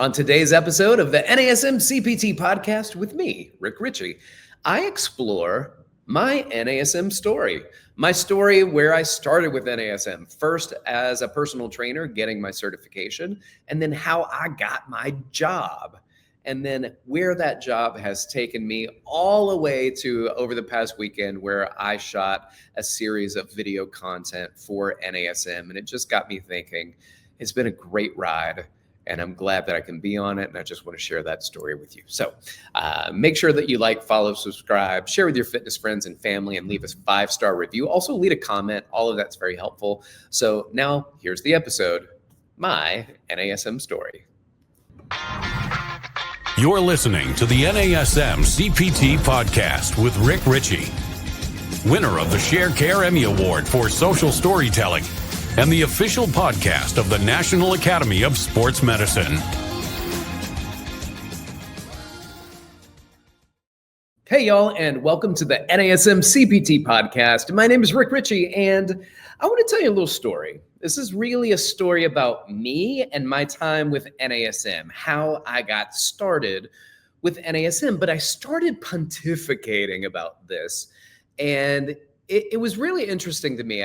On today's episode of the NASM CPT podcast with me, Rick Ritchie, I explore my NASM story. My story where I started with NASM, first as a personal trainer, getting my certification, and then how I got my job, and then where that job has taken me all the way to over the past weekend where I shot a series of video content for NASM. And it just got me thinking, it's been a great ride. And I'm glad that I can be on it. And I just want to share that story with you. So make sure that you like, follow, subscribe, share with your fitness friends and family, and leave us a 5-star review. Also leave a comment. All of that's very helpful. So now here's the episode, my NASM story. You're listening to the NASM CPT podcast with Rick Ritchie, winner of the Share Care Emmy Award for social storytelling, and the official podcast of the National Academy of Sports Medicine. Hey, y'all, and welcome to the NASM CPT podcast. My name is Rick Ritchie, and I want to tell you a little story. This is really a story about me and my time with NASM, how I got started with NASM, but I started pontificating about this, and it was really interesting to me.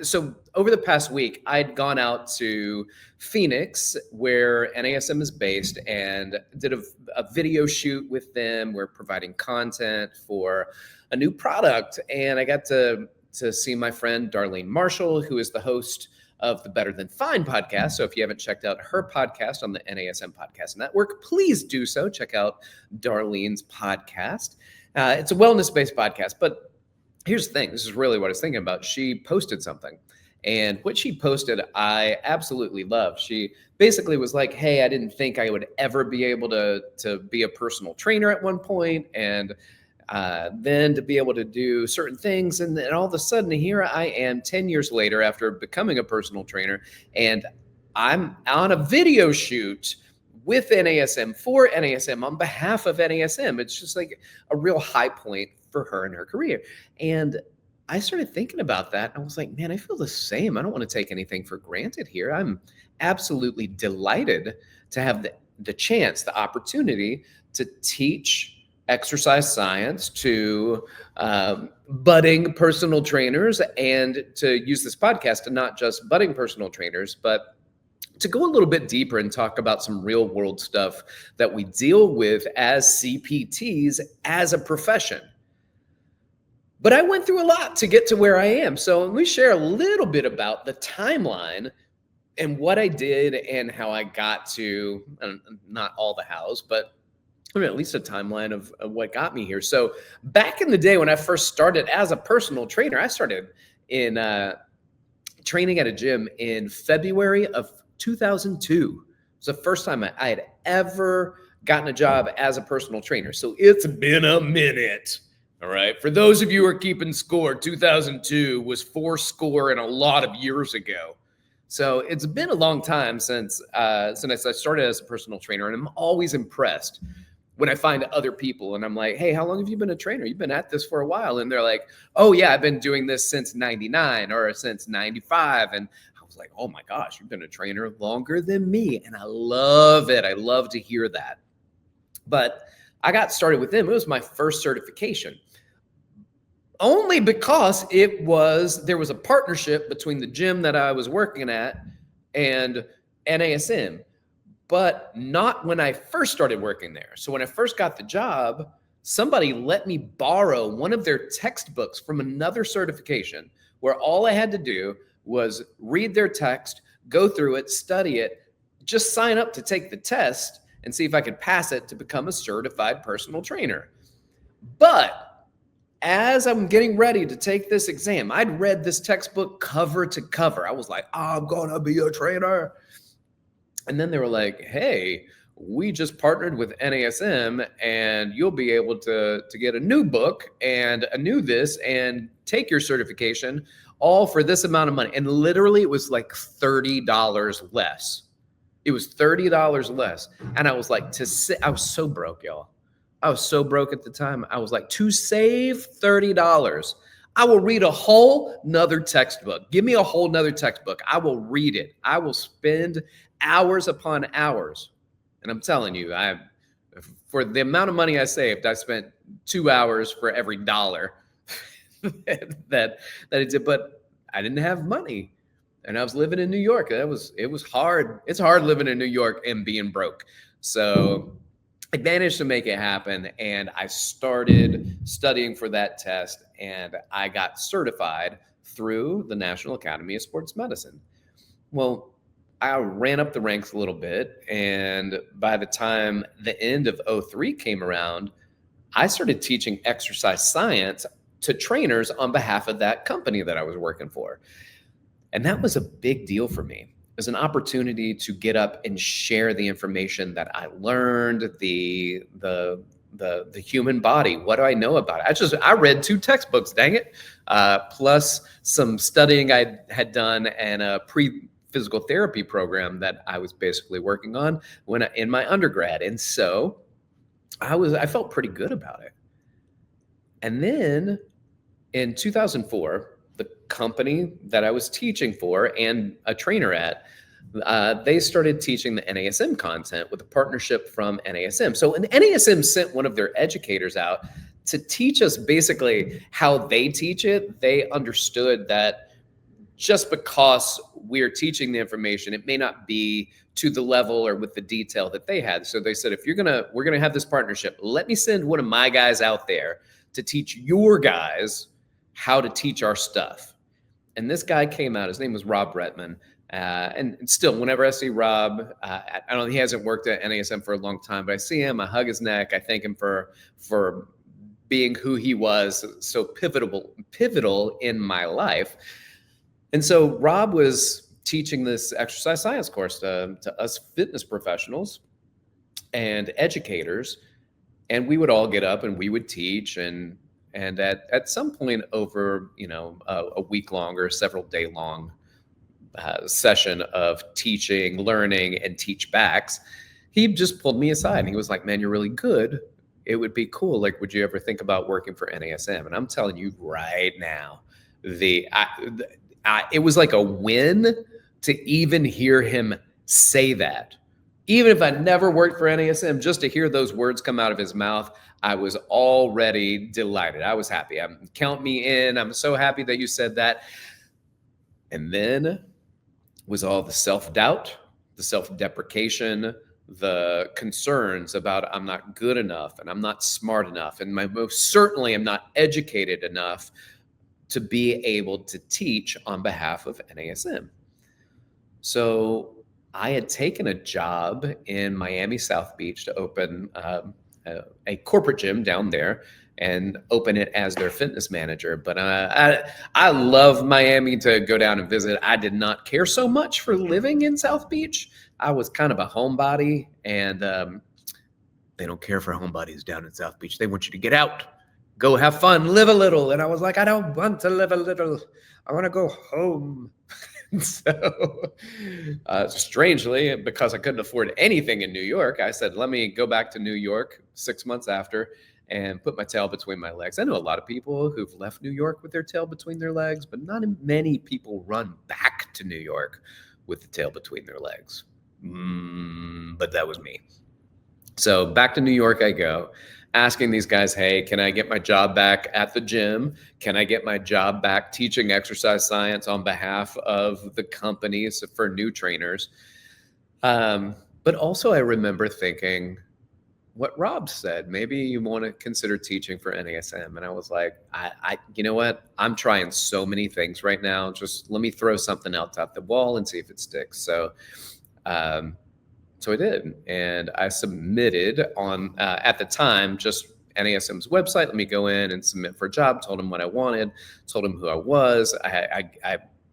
So over the past week, I'd gone out to Phoenix, where NASM is based, and did a video shoot with them. We're providing content for a new product, and I got to see my friend Darlene Marshall, who is the host of the Better Than Fine podcast. So if you haven't checked out her podcast on the NASM Podcast Network, please do so. Check out Darlene's podcast. It's a wellness-based podcast, but here's the thing. This is really what I was thinking about. She posted something, and what she posted, I absolutely love. She basically was like, hey, I didn't think I would ever be able to be a personal trainer at one point, and then to be able to do certain things. And then all of a sudden, here I am 10 years later after becoming a personal trainer, and I'm on a video shoot with NASM, for NASM, on behalf of NASM. It's just like a real high point for her in her career. And I started thinking about that. I was like, man, I feel the same. I don't want to take anything for granted here. I'm absolutely delighted to have the chance, the opportunity to teach exercise science to budding personal trainers, and to use this podcast to not just budding personal trainers, but to go a little bit deeper and talk about some real world stuff that we deal with as CPTs as a profession. But I went through a lot to get to where I am. So let me share a little bit about the timeline and what I did and how I got to, not all the hows, but at least a timeline of what got me here. So back in the day when I first started as a personal trainer, I started in training at a gym in February of 2002. It was the first time I had ever gotten a job as a personal trainer. So it's been a minute. All right. For those of you who are keeping score, 2002 was 4 score and a lot of years ago. So it's been a long time since I started as a personal trainer, and I'm always impressed when I find other people and I'm like, hey, how long have you been a trainer? You've been at this for a while. And they're like, oh yeah, I've been doing this since 99 or since 95. And I was like, oh my gosh, you've been a trainer longer than me. And I love it. I love to hear that. But I got started with them. It was my first certification. Only because there was a partnership between the gym that I was working at and NASM, but not when I first started working there. So when I first got the job, somebody let me borrow one of their textbooks from another certification, where all I had to do was read their text, go through it, study it, just sign up to take the test and see if I could pass it to become a certified personal trainer. But as I'm getting ready to take this exam, I'd read this textbook cover to cover. I was like, I'm going to be a trainer. And then they were like, hey, we just partnered with NASM, and you'll be able to get a new book and a new this and take your certification all for this amount of money. And literally it was like $30 less. It was $30 less. And I was like, I was so broke, y'all. I was so broke at the time. I was like, to save $30, I will read a whole nother textbook. Give me a whole nother textbook. I will read it. I will spend hours upon hours. And I'm telling you, for the amount of money I saved, I spent 2 hours for every dollar that I did. But I didn't have money, and I was living in New York. It was hard. It's hard living in New York and being broke. So I managed to make it happen, and I started studying for that test, and I got certified through the National Academy of Sports Medicine. Well, I ran up the ranks a little bit, and by the time the end of '03 came around, I started teaching exercise science to trainers on behalf of that company that I was working for. And that was a big deal for me. It was an opportunity to get up and share the information that I learned, the human body. What do I know about it? I read 2 textbooks, dang it, plus some studying I had done and a physical therapy program that I was basically working on in my undergrad. And so I felt pretty good about it. And then in 2004, the company that I was teaching for and a trainer at, they started teaching the NASM content with a partnership from NASM. So NASM sent one of their educators out to teach us basically how they teach it. They understood that just because we're teaching the information, it may not be to the level or with the detail that they had. So they said, we're gonna have this partnership, let me send one of my guys out there to teach your guys how to teach our stuff. And this guy came out, his name was Rob Bretman. And still, whenever I see Rob, I don't know, he hasn't worked at NASM for a long time, but I see him, I hug his neck, I thank him for being who he was, so pivotal in my life. And so Rob was teaching this exercise science course to us fitness professionals and educators, and we would all get up and we would teach, and at some point over a week long or several day long session of teaching, learning, and teach backs, he just pulled me aside and he was like, "Man, you're really good. It would be cool. Like, would you ever think about working for NASM?" And I'm telling you right now, it was like a win to even hear him say that. Even if I never worked for NASM, just to hear those words come out of his mouth, I was already delighted. I was happy. Count me in. I'm so happy that you said that. And then was all the self-doubt, the self-deprecation, the concerns about I'm not good enough and I'm not smart enough, and most certainly I'm not educated enough to be able to teach on behalf of NASM. So I had taken a job in Miami South Beach to open a corporate gym down there and open it as their fitness manager. But I love Miami to go down and visit. I did not care so much for living in South Beach. I was kind of a homebody, and they don't care for homebodies down in South Beach. They want you to get out, go have fun, live a little. And I was like, I don't want to live a little. I want to go home. So strangely, because I couldn't afford anything in New York, I said, let me go back to New York 6 months after and put my tail between my legs. I know a lot of people who've left New York with their tail between their legs, but not many people run back to New York with the tail between their legs. But that was me. So back to New York I go, asking these guys, hey, can I get my job back at the gym? Can I get my job back teaching exercise science on behalf of the companies for new trainers? But also I remember thinking what Rob said, maybe you want to consider teaching for NASM. And I was like, you know what? I'm trying so many things right now. Just let me throw something else at the wall and see if it sticks. So I did, and I submitted on, at the time, just NASM's website. Let me go in and submit for a job, told him what I wanted, told him who I was.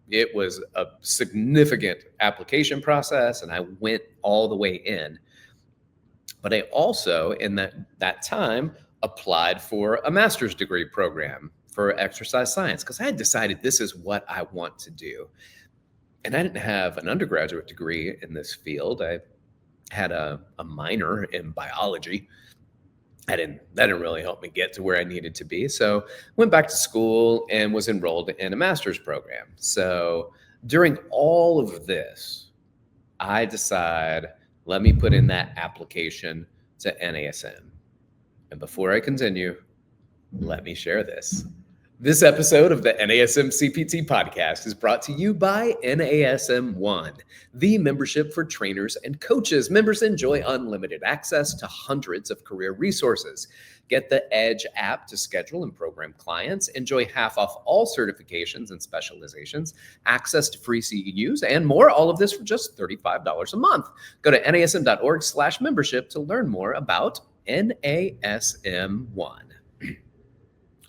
It was a significant application process, and I went all the way in. But I also, in that time, applied for a master's degree program for exercise science, because I had decided this is what I want to do. And I didn't have an undergraduate degree in this field. I had a minor in biology. That didn't really help me get to where I needed to be. So went back to school and was enrolled in a master's program. So during all of this, I decide, let me put in that application to NASM. And before I continue, let me share this. This episode of the NASM CPT podcast is brought to you by NASM One, the membership for trainers and coaches. Members enjoy unlimited access to hundreds of career resources. Get the Edge app to schedule and program clients. Enjoy half off all certifications and specializations, access to free CEUs, and more. All of this for just $35 a month. Go to nasm.org/membership to learn more about NASM One.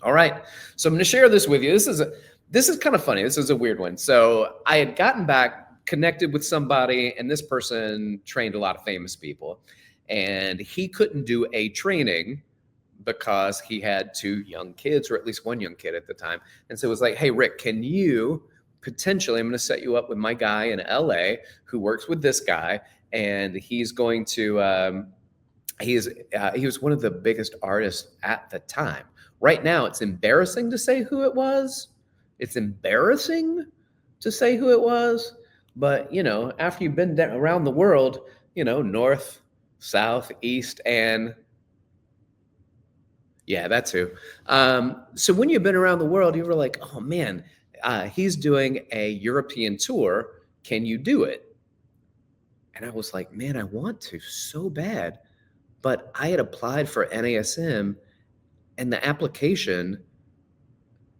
All right, so I'm going to share this with you. This is kind of funny. This is a weird one. So I had gotten back, connected with somebody, and this person trained a lot of famous people, and he couldn't do a training because he had 2 young kids, or at least 1 young kid at the time. And so it was like, hey, Rick, can you potentially, I'm going to set you up with my guy in LA who works with this guy, and he's going to, he was one of the biggest artists at the time. Right now, it's embarrassing to say who it was. It's embarrassing to say who it was. But, after you've been around the world, north, south, east, and yeah, that's who. So when you've been around the world, you were like, oh, man, he's doing a European tour. Can you do it? And I was like, man, I want to so bad. But I had applied for NASM, and the application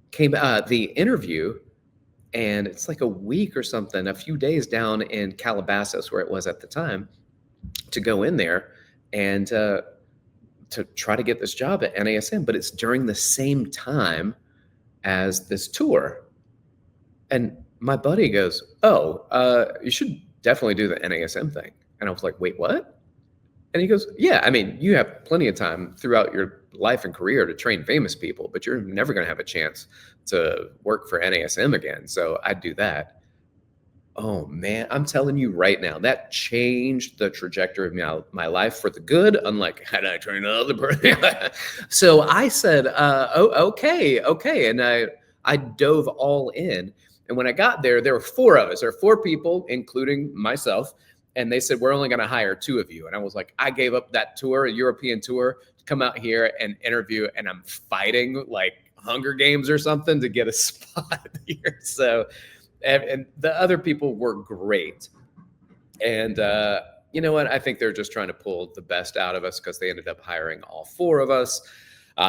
came, the interview, and it's like a week or something, a few days down in Calabasas, where it was at the time, to go in there and to try to get this job at NASM. But it's during the same time as this tour. And my buddy goes, oh, you should definitely do the NASM thing. And I was like, wait, what? And he goes, yeah, I mean, you have plenty of time throughout your life and career to train famous people, but you're never going to have a chance to work for NASM again. So I'd do that. Oh, man, I'm telling you right now, that changed the trajectory of my life for the good, unlike had I trained another person. So I said, okay. And I dove all in. And when I got there, there were 4 of us. There were 4 people, including myself. And they said, we're only going to hire 2 of you. And I was like, I gave up that tour, a European tour, to come out here and interview. And I'm fighting like Hunger Games or something to get a spot here. So, and the other people were great. And you know what? I think they're just trying to pull the best out of us, because they ended up hiring all 4 of us,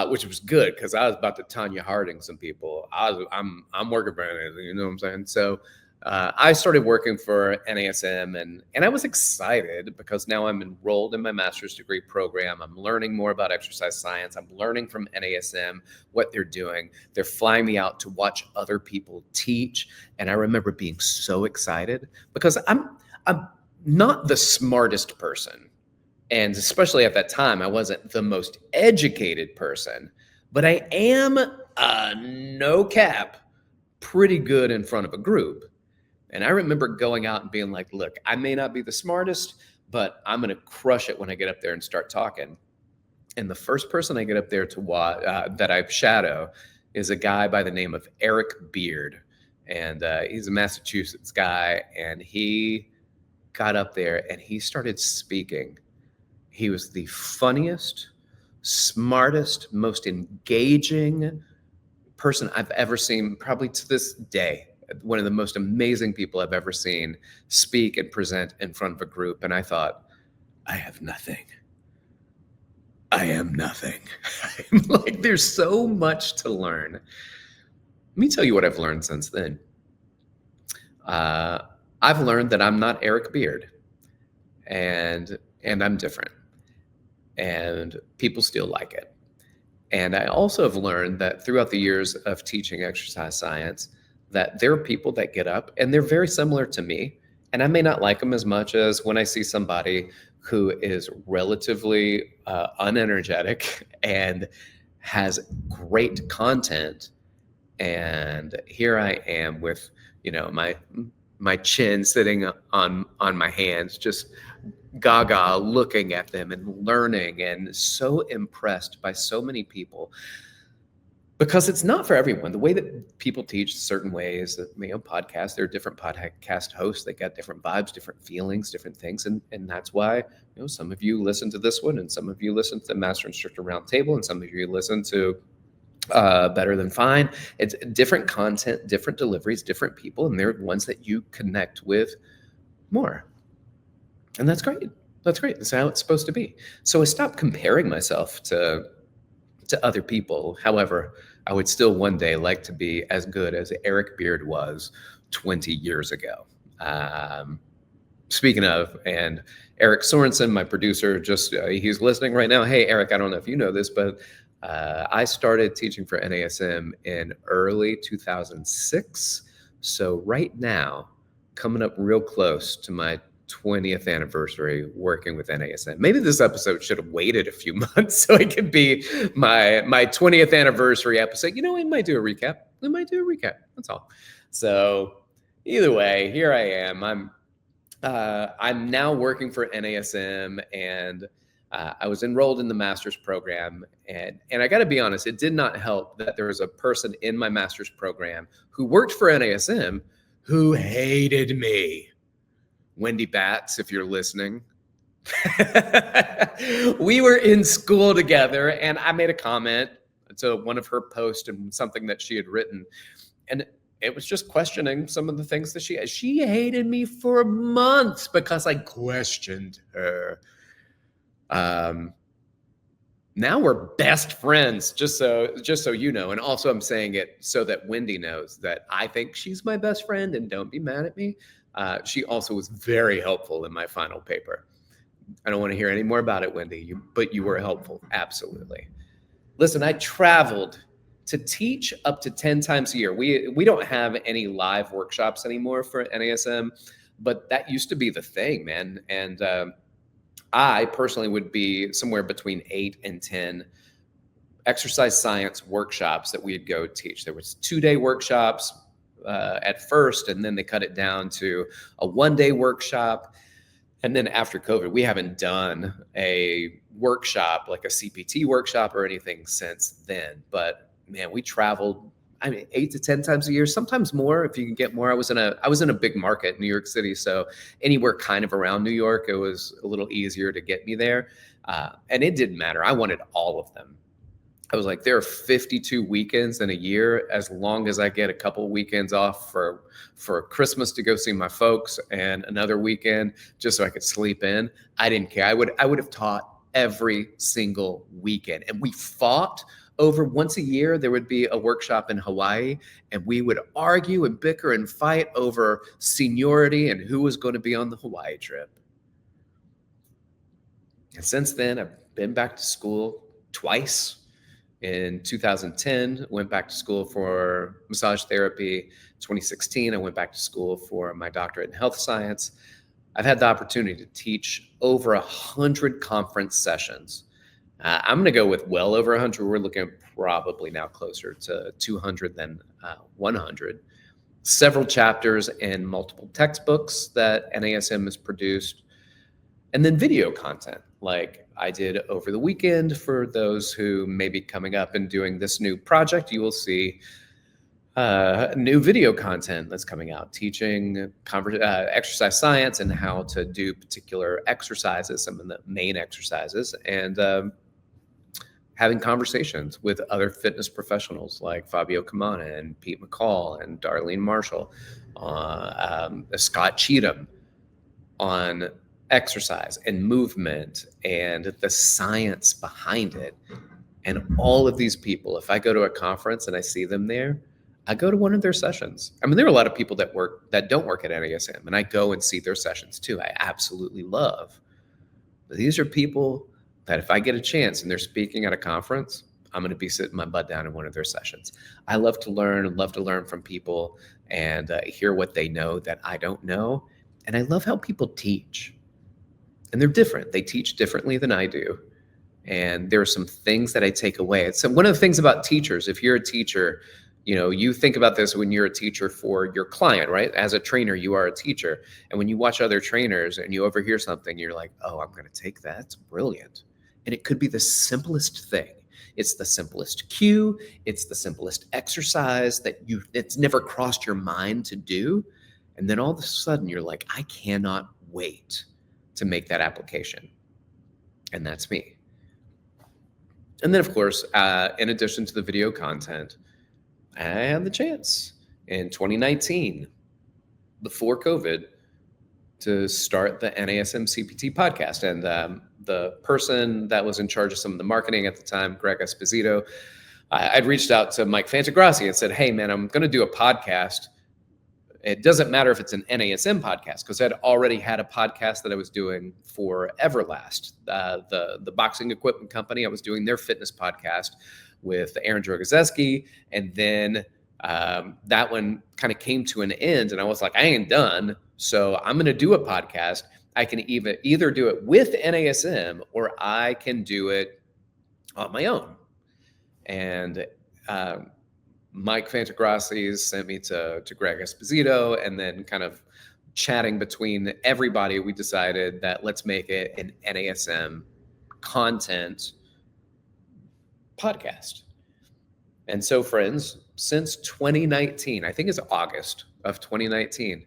which was good, because I was about to Tanya Harding some people. I'm working for anything, you know what I'm saying? So I started working for NASM, and I was excited because now I'm enrolled in my master's degree program. I'm learning more about exercise science. I'm learning from NASM what they're doing. They're flying me out to watch other people teach. And I remember being so excited because I'm not the smartest person. And especially at that time, I wasn't the most educated person, but I am, no cap, pretty good in front of a group. And I remember going out and being like, look, I may not be the smartest, but I'm going to crush it when I get up there and start talking. And the first person I get up there to watch, that I shadow, is a guy by the name of Eric Beard. And he's a Massachusetts guy. And he got up there and he started speaking. He was the funniest, smartest, most engaging person I've ever seen, probably to this day. One of the most amazing people I've ever seen speak and present in front of a group. And I thought, I have nothing. I am nothing. Like, there's so much to learn. Let me tell you what I've learned since then. I've learned that I'm not Eric Beard, and I'm different, and people still like it. And I also have learned that throughout the years of teaching exercise science, that there are people that get up and they're very similar to me. And I may not like them as much as when I see somebody who is relatively unenergetic and has great content. And here I am with, my chin sitting on my hands, just gaga looking at them and learning, and so impressed by so many people. because it's not for everyone. The way that people teach certain ways, that, podcasts, there are different podcast hosts. They got different vibes, different feelings, different things. And that's why, some of you listen to this one and some of you listen to the Master Instructor Roundtable and some of you listen to Better Than Fine. It's different content, different deliveries, different people, and they're ones that you connect with more. And that's great. That's great. That's how it's supposed to be. So I stopped comparing myself to other people. However, I would still one day like to be as good as Eric Beard was 20 years ago. Speaking of, and Eric Sorensen, my producer, he's listening right now. Hey, Eric, I don't know if you know this, but I started teaching for NASM in early 2006. So right now, coming up real close to my 20th anniversary working with NASM. Maybe this episode should have waited a few months so it could be my 20th anniversary episode. We might do a recap. That's all. So either way, here I am. I'm now working for NASM, and I was enrolled in the master's program. And I got to be honest, it did not help that there was a person in my master's program who worked for NASM who hated me. Wendy Batts, if you're listening. We were in school together, and I made a comment to one of her posts and something that she had written. And it was just questioning some of the things that she hated me for months because I questioned her. Now we're best friends, just so you know. And also I'm saying it so that Wendy knows that I think she's my best friend, and don't be mad at me. She also was very helpful in my final paper. I don't want to hear any more about it, Wendy, but you were helpful. Absolutely. Listen, I traveled to teach up to 10 times a year. We don't have any live workshops anymore for NASM, but that used to be the thing, man. And I personally would be somewhere between 8 and 10 exercise science workshops that we'd go teach. There was 2-day workshops at first, and then they cut it down to a 1-day workshop. And then after COVID, we haven't done a workshop, like a CPT workshop or anything since then. But man, we traveled, 8 to 10 times a year, sometimes more if you can get more. I was in a big market, New York City. So anywhere kind of around New York, it was a little easier to get me there. And it didn't matter. I wanted all of them. I was like, there are 52 weekends in a year. As long as I get a couple weekends off for Christmas to go see my folks and another weekend just so I could sleep in, I didn't care. I would have taught every single weekend. And we fought over once a year. There would be a workshop in Hawaii, and we would argue and bicker and fight over seniority and who was going to be on the Hawaii trip. And since then, I've been back to school twice. In 2010, went back to school for massage therapy. 2016, I went back to school for my doctorate in health science. I've had the opportunity to teach over 100 conference sessions. I'm going to go with well over 100. We're looking probably now closer to 200 than 100. Several chapters in multiple textbooks that NASM has produced. And then video content, like I did over the weekend. For those who may be coming up and doing this new project, you will see new video content that's coming out, teaching exercise science and how to do particular exercises, some of the main exercises, and having conversations with other fitness professionals like Fabio Kamana and Pete McCall and Darlene Marshall, Scott Cheatham, on exercise and movement and the science behind it. And all of these people, if I go to a conference and I see them there, I go to one of their sessions. There are a lot of people that don't work at NASM, and I go and see their sessions too. I absolutely love. But these are people that if I get a chance and they're speaking at a conference, I'm going to be sitting my butt down in one of their sessions. I love to learn from people and hear what they know that I don't know. And I love how people teach. And they're different. They teach differently than I do. And there are some things that I take away. So one of the things about teachers, if you're a teacher, you think about this when you're a teacher for your client, right? As a trainer, you are a teacher. And when you watch other trainers and you overhear something, you're like, oh, I'm going to take that. It's brilliant. And it could be the simplest thing. It's the simplest cue. It's the simplest exercise it's never crossed your mind to do. And then all of a sudden you're like, I cannot wait to make that application. And that's me. And then, of course, in addition to the video content, I had the chance in 2019, before COVID, to start the NASM CPT podcast. And the person that was in charge of some of the marketing at the time, Greg Esposito, I'd reached out to Mike Fantagrassi and said, hey, man, I'm going to do a podcast. It doesn't matter if it's an NASM podcast, because I'd already had a podcast that I was doing for Everlast, the boxing equipment company. I was doing their fitness podcast with Aaron Drogozeski. And then that one kind of came to an end, and I was like, I ain't done. So I'm going to do a podcast. I can either do it with NASM or I can do it on my own. And Mike Fantagrassi sent me to Greg Esposito, and then kind of chatting between everybody, we decided that let's make it an NASM content podcast. And so, friends, since 2019, I think it's August of 2019,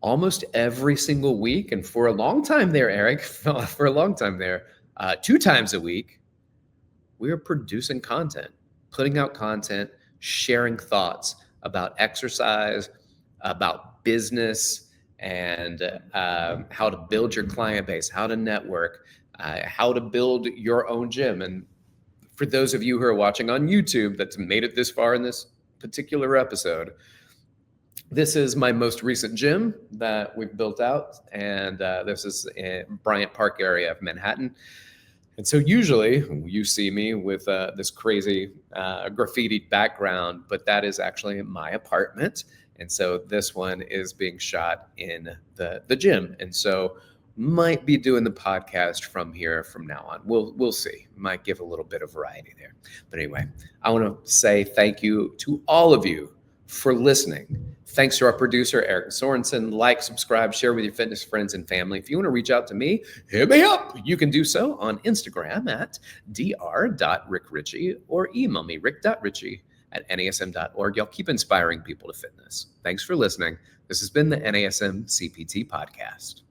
almost every single week, and for a long time there, Eric, for a long time there, 2 times a week, we are producing content, putting out content, sharing thoughts about exercise, about business, and how to build your client base, how to network, how to build your own gym. And for those of you who are watching on YouTube that's made it this far in this particular episode, this is my most recent gym that we've built out. And this is in Bryant Park area of Manhattan. And so usually you see me with this crazy graffitied background, but that is actually my apartment. And so this one is being shot in the gym. And so might be doing the podcast from here from now on. We'll see. Might give a little bit of variety there. But anyway, I want to say thank you to all of you for listening. Thanks to our producer, Eric Sorensen. Like, subscribe, share with your fitness friends and family. If you want to reach out to me, hit me up. You can do so on Instagram at dr.rickritchie or email me, rick.ritchie@nasm.org. Y'all keep inspiring people to fitness. Thanks for listening. This has been the NASM CPT Podcast.